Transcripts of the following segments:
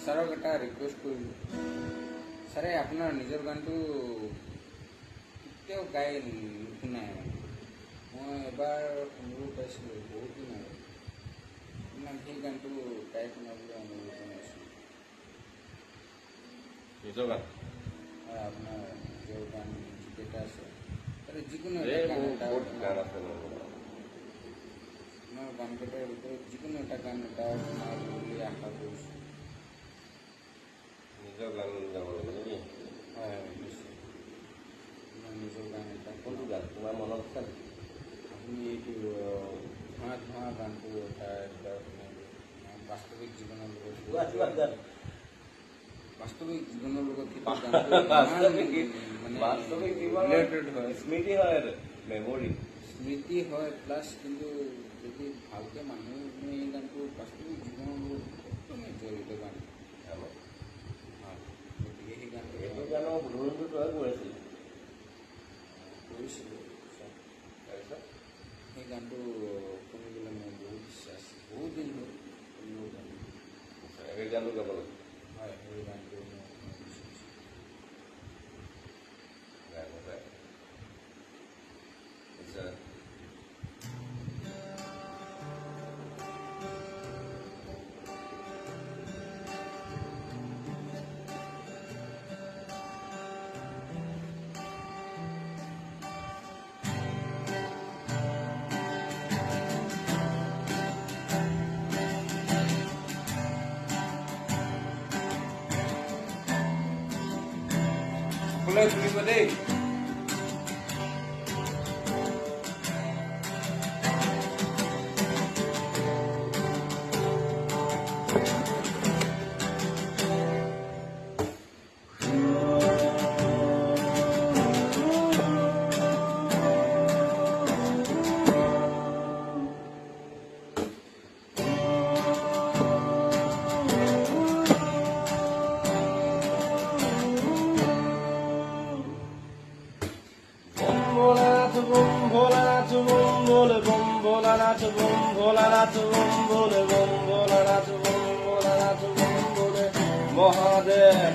ছাৰক এটা ৰিকুৱেষ্ট কৰিলোঁ, ছাৰে আপোনাৰ নিজৰ গানটো কেতিয়াও গাই নুশুনাই মানে। মই এবাৰ শুনিব পাইছিলোঁ বহুত দিন আগত, আপোনাক সেই গানটো গাই শুনাবলৈ অনুৰোধ জনাইছোঁ। নিজৰ গান হয়, আপোনাৰ নিজৰ গান যিকেইটা আছে তাতে যিকোনো এই এটা গান মোৰ এটা বহুত গান আছে মোৰ। আপোনাৰ গানকেইটাৰ ভিতৰত যিকোনো এটা গান এটা শুনাব বুলি আশা কৰিছোঁ। নিজৰ গান গাব লাগে নেকি? হয় হয়, নিশ্চয়। আপোনাৰ নিজৰ গান এটা কোনটো গান তোমাৰ মনত আছে নেকি? আপুনি এইটো ধোঁৱা ধোঁৱা গানটো এটা এবাৰ শুনাব। বাস্তৱিক জীৱনৰ লগত বাস্তৱিক জীৱনৰ লগত সেইটো গানটো মানে বাস্তৱিক ৰিলেটেড হয়, স্মৃতি হয়, মেমৰি স্মৃতি হয় প্লাছ, কিন্তু যদি ভালকৈ মানুহে এই গানটো বাস্তৱিক জীৱনৰ লগত একদমে জড়িত গান। হয়, গতিকে সেই গানটো এইটো গানৰ শুধৰণিটো তই কৰিছিলি। কৰিছিলোঁ। তাৰপিছত সেই গানটো শুনিবলৈ মোৰ বহুত ইচ্ছা আছে, বহুত দিন হ'ল শুনিব গান। সেই গানটো গাব লাগে। হয়, সেই গানটো মই শুনিব বিচাৰিছোঁ। গান এটা নিশ্চয়। সকলোৱে শুনিব দেই। মহাদেৱ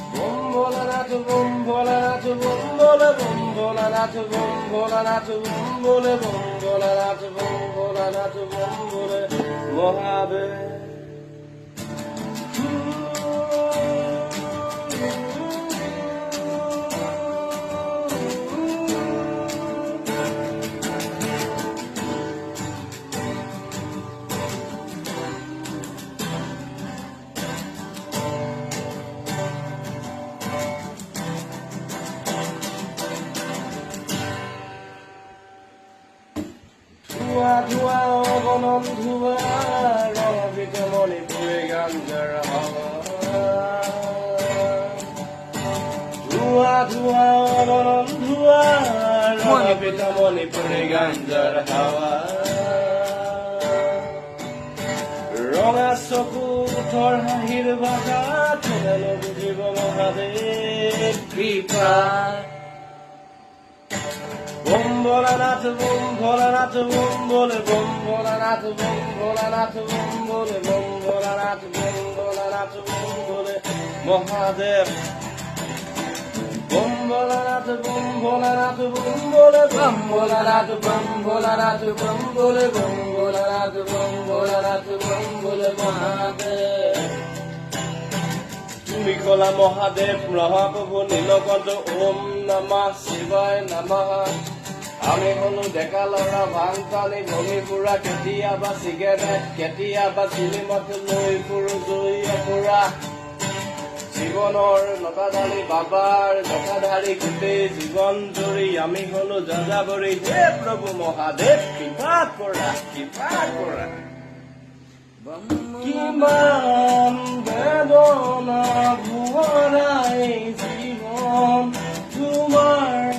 বম ভোলানাথ বম ভোলানাথ বম ভোলে বম ভোলানাথ বম ভোলানাথ বম ভোলে বম ভোলানাথ বম ভোলানাথ বম ভোলে মহাদেৱ। ধোঁৱা ধোঁৱা অগণন ধোঁৱা ৰঙিত মণিপুৰী গাঞ্জাৰ হাৱা। ধোঁৱা ধোঁৱা অগণন ধোঁৱা ৰঙিত মণিপুৰী গাঞ্জাৰ হাৱা। ৰঙা চকু ওঠৰ হাঁহিৰ ভাষা কোনেনো বুজিব মহাদেৱ কৃপা। বম ভোলানাথ বম ভোলানাথ বম ভোলে বম ভোলানাথ বম ভোলানাথ বম ভোলে বম ভোলানাথ বম ভোলানাথ বম ভোলে মহাদেৱ। বম ভোলানাথ বম ভোলানাথ বম ভোলে বম ভোলানাথ বম ভোলানাথ বম ভোলে বম ভোলানাথ বম ভোলানাথ বম ভোলে মহাদেৱ। তুমি কলা মহাদেৱ মহাপ্ৰভু নীলকণ্ঠ ওম নমঃ শিৱায় নমঃ। আমি হলো ডেকা ল'ৰা ভাং পানী ভঙি ফুৰা, কেতিয়াবা চিগাৰেট কেতিয়াবা চিলিমত লৈ ফুৰো জয়ীয়ে ফুৰা। জীৱনৰ নটাধাৰী বাবাৰ জটাধাৰী গোটেই জীৱন জুৰি আমি হলো যাযাবৰী। হে প্ৰভু মহাদেৱ কৃপা কৰা কৃপা কৰা। কিমান বেদনা ভৰাই জীৱন তোমাৰ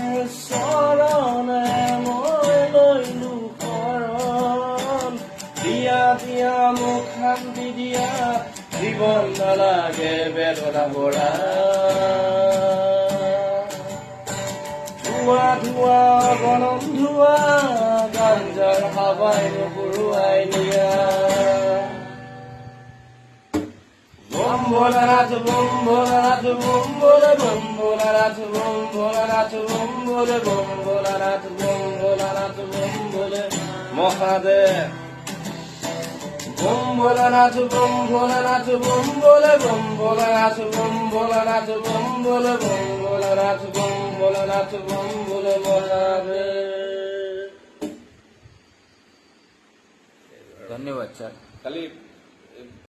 চৰণে মই লৈলো শৰণ। দিয়া দিয়া মোক শান্তি দিয়া, জীৱন নালাগে বেদনা ভৰা। ধোঁৱা ধোঁৱা গৰম ধোঁৱা গাঞ্জাৰ হাৱাই নুপুৰুৱাই নিয়া। ভোলানাথ বম ভোলানাথ বম ভোলে বম ভোলানাথ বম ভোলানাথ বম ভোলে বম ভোলানাথ বম ভোলানাথ বম ভোলে মহাদেব বম ভোলানাথ বম ভোলানাথ বম ভোলে বম ভোলানাথ বম ভোলানাথ বম ভোলে বম ভোলানাথ বম ভোলানাথ বম ভোলে মহাদেব। ধন্যবাদ স্যার। খালি